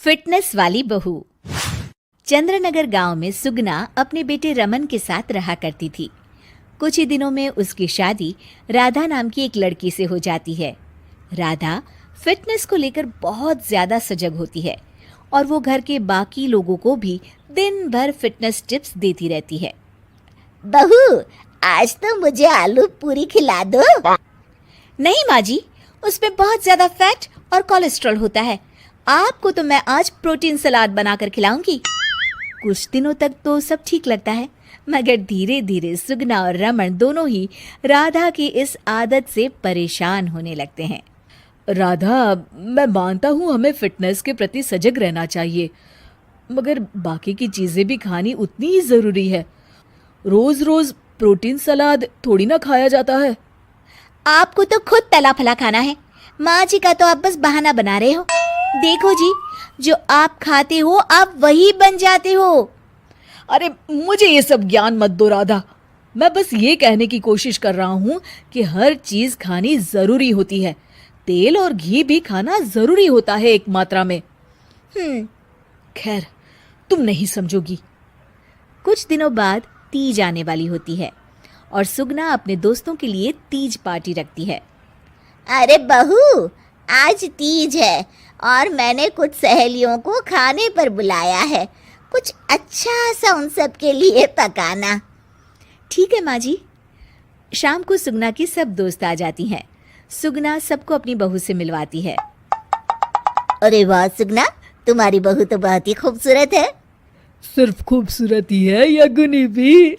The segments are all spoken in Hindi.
फिटनेस वाली बहू। चंद्रनगर गांव में सुगना अपने बेटे रमन के साथ रहा करती थी। कुछ ही दिनों में उसकी शादी राधा नाम की एक लड़की से हो जाती है। राधा फिटनेस को लेकर बहुत ज्यादा सजग होती है और वो घर के बाकी लोगों को भी दिन भर फिटनेस टिप्स देती रहती है। बहू, आज तो मुझे आलू पूरी खिला दो। नहीं माँ जी, उसमें बहुत ज्यादा फैट और कोलेस्ट्रॉल होता है। आपको तो मैं आज प्रोटीन सलाद बनाकर खिलाऊंगी। कुछ दिनों तक तो सब ठीक लगता है, मगर धीरे धीरे सुगना और रमन दोनों ही राधा की इस आदत से परेशान होने लगते हैं। राधा, मैं मानता हूँ हमें फिटनेस के प्रति सजग रहना चाहिए, मगर बाकी की चीजें भी खानी उतनी ही जरूरी है। रोज रोज प्रोटीन सलाद थोड़ी ना खाया जाता है। आपको तो खुद तला फला खाना है। माँ जी का तो आप बस बहाना बना रहे हो। देखो जी, जो आप खाते हो आप वही बन जाते हो। अरे मुझे ये सब ज्ञान मत दो राधा। मैं बस ये कहने की कोशिश कर रहा हूँ कि हर चीज खानी जरूरी होती है। तेल और घी भी खाना जरूरी होता है एक मात्रा में। खैर, तुम नहीं समझोगी। कुछ दिनों बाद तीज आने वाली होती है और सुगना अपने दोस्तों के लिए तीज पार्टी रखती है। अरे बहू, आज तीज है और मैंने कुछ सहेलियों को खाने पर बुलाया है। कुछ अच्छा सा उन सब के लिए पकाना। ठीक है माँ जी। शाम को सुगना की सब दोस्त आ जाती हैं। सुगना सबको अपनी बहू से मिलवाती है। अरे वाह सुगना, तुम्हारी बहू तो बहुत ही खूबसूरत है। सिर्फ खूबसूरती है या गुनी भी?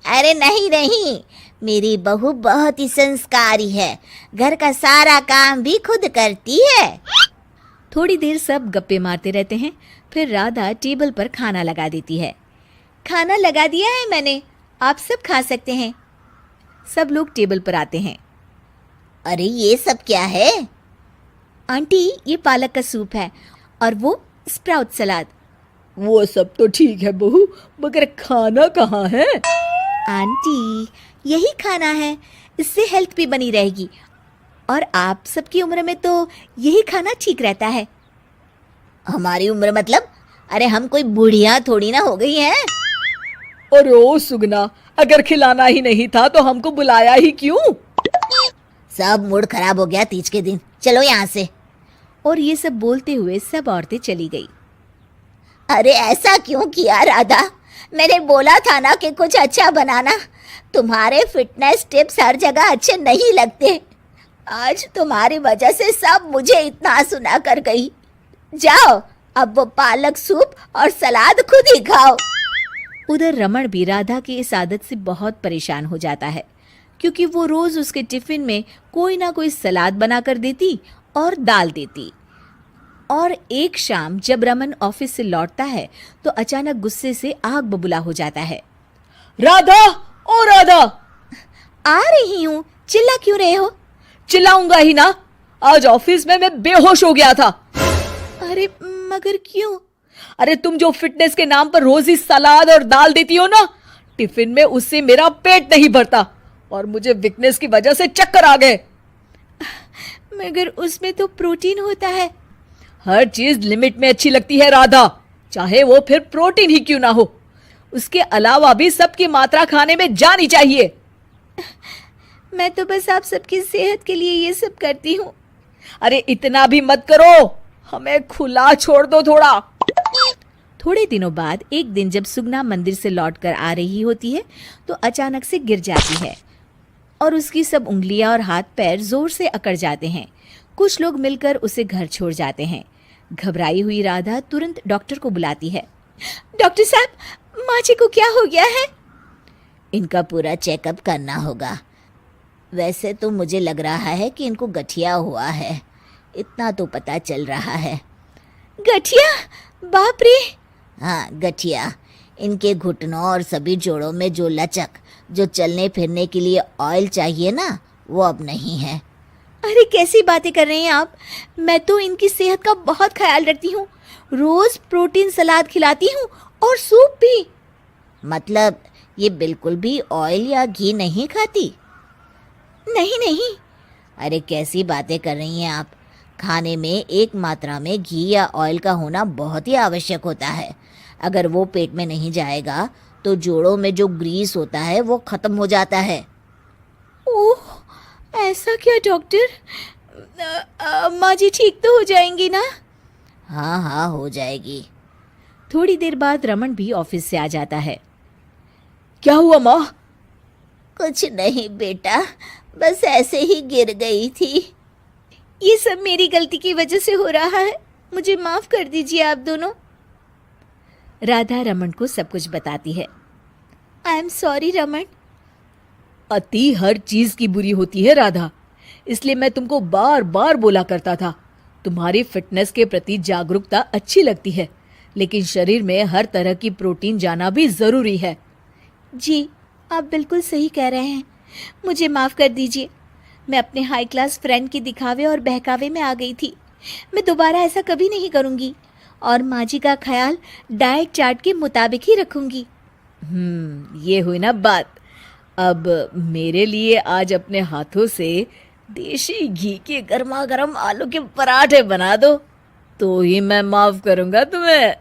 अरे नहीं नहीं, मेरी बहू बहुत ही संस्कारी है। घर का सारा काम भी खुद करती है। थोड़ी देर सब गप्पे मारते रहते हैं। फिर राधा टेबल पर खाना लगा देती है। खाना लगा दिया है मैंने, आप सब खा सकते हैं। सब लोग टेबल पर आते हैं। अरे ये सब क्या है? आंटी, ये पालक का सूप है और वो स्प्राउट सलाद। वो सब तो ठीक है बहू, मगर खाना कहाँ है? आंटी, यही खाना है, इससे हेल्थ भी बनी रहेगी और आप सबकी उम्र में तो यही खाना ठीक रहता है। हमारी उम्र मतलब? अरे हम कोई बुढ़िया थोड़ी ना हो गई हैं। और ओ सुगना, अगर खिलाना ही नहीं था तो हमको बुलाया ही क्यों? सब मूड खराब हो गया तीज के दिन। चलो यहाँ से। और ये सब बोलते हुए सब औरतें चली गई। अरे ऐसा क्यों किया राधा? मैंने बोला था ना कि कुछ अच्छा बनाना। तुम्हारे फिटनेस टिप्स हर जगह अच्छे नहीं लगते। आज तुम्हारी वजह से सब मुझे इतना सुना कर गई। जाओ, अब वो पालक सूप और सलाद खुद ही खाओ। उधर रमन भी राधा की इस आदत से बहुत परेशान हो जाता है, क्योंकि वो रोज उसके टिफिन में कोई ना कोई सलाद बनाकर देती और दाल देती। और एक शाम जब रमन ऑफिस से लौटता है तो अचानक गुस्से से आग बबूला हो जाता है। राधा, ओ राधा! आ रही हूँ, चिल्ला क्यों रहे हो? चिल्लाऊंगा ही ना, आज ऑफिस में मैं बेहोश हो गया था। अरे मगर क्यों? अरे तुम जो फिटनेस के नाम पर रोज ही सलाद और दाल देती हो ना, टिफिन में उससे मेरा पेट नहीं भरता और मुझे वीकनेस की वजह से चक्कर आ गए। मगर उसमें तो प्रोटीन होता है। हर चीज लिमिट में अच्छी लगती है राधा, चाहे वो फिर प्रोटीन ही क्यों ना हो। उसके अलावा भी सबकी मात्रा खाने में जानी चाहिए। मैं तो बस आप सबकी सेहत के लिए ये सब करती हूँ। अरे इतना भी मत करो, हमें खुला छोड़ दो थोड़ा। थोड़े दिनों बाद एक दिन जब सुगना मंदिर से लौटकर आ रही होती है तो अचानक से गिर जाती है और उसकी सब उंगलियां और हाथ पैर जोर से अकड़ जाते हैं। कुछ लोग मिलकर उसे घर छोड़ जाते हैं। घबराई हुई राधा तुरंत डॉक्टर को बुलाती है। डॉक्टर साहब, माँ जी को क्या हो गया है? इनका पूरा चेकअप करना होगा। वैसे तो मुझे लग रहा है कि इनको गठिया हुआ है, इतना तो पता चल रहा है। गठिया? बाप रे! हाँ, गठिया। इनके घुटनों और सभी जोड़ों में जो लचक, जो चलने फिरने के लिए ऑयल चाहिए ना, वो अब नहीं है। अरे कैसी बातें कर रहे हैं आप? मैं तो इनकी सेहत का बहुत ख्याल रखती हूँ। रोज प्रोटीन सलाद खिलाती हूँ और सूप भी। मतलब ये बिल्कुल भी ऑयल या घी नहीं खाती? नहीं नहीं। अरे कैसी बातें कर रही हैं आप? खाने में एक मात्रा में घी या ऑयल का होना बहुत ही आवश्यक होता है। अगर वो पेट में नहीं जाएगा तो जोड़ों में जो ग्रीस होता है वो खत्म हो जाता है। ओह, ऐसा क्या डॉक्टर? माँ जी ठीक तो हो जाएंगी ना? हाँ हाँ, हो जाएगी। थोड़ी देर बाद रमन भी ऑफिस से आ जाता है। क्या हुआ माँ? कुछ नहीं बेटा, बस ऐसे ही गिर गई थी। ये सब मेरी गलती की वजह से हो रहा है, मुझे माफ कर दीजिए आप दोनों। राधा रमन को सब कुछ बताती है। I am sorry Raman. अति हर चीज की बुरी होती है राधा, इसलिए मैं तुमको बार बार बोला करता था। तुम्हारी फिटनेस के प्रति जागरूकता अच्छी लगती है, लेकिन शरीर में हर तरह की प्रोटीन जाना भी जरूरी है। जी, आप बिल्कुल सही कह रहे हैं, मुझे माफ कर दीजिए। मैं अपने हाई क्लास फ्रेंड के दिखावे और बहकावे में आ गई थी। मैं दोबारा ऐसा कभी नहीं करूँगी और माँ जी का ख्याल डाइट चार्ट के मुताबिक ही रखूँगी। ये हुई ना बात। अब मेरे लिए आज अपने हाथों से देशी घी के गर्मा गर्म आलू के पराठे बना दो, तो ही मैं माफ करूंगा तुम्हें।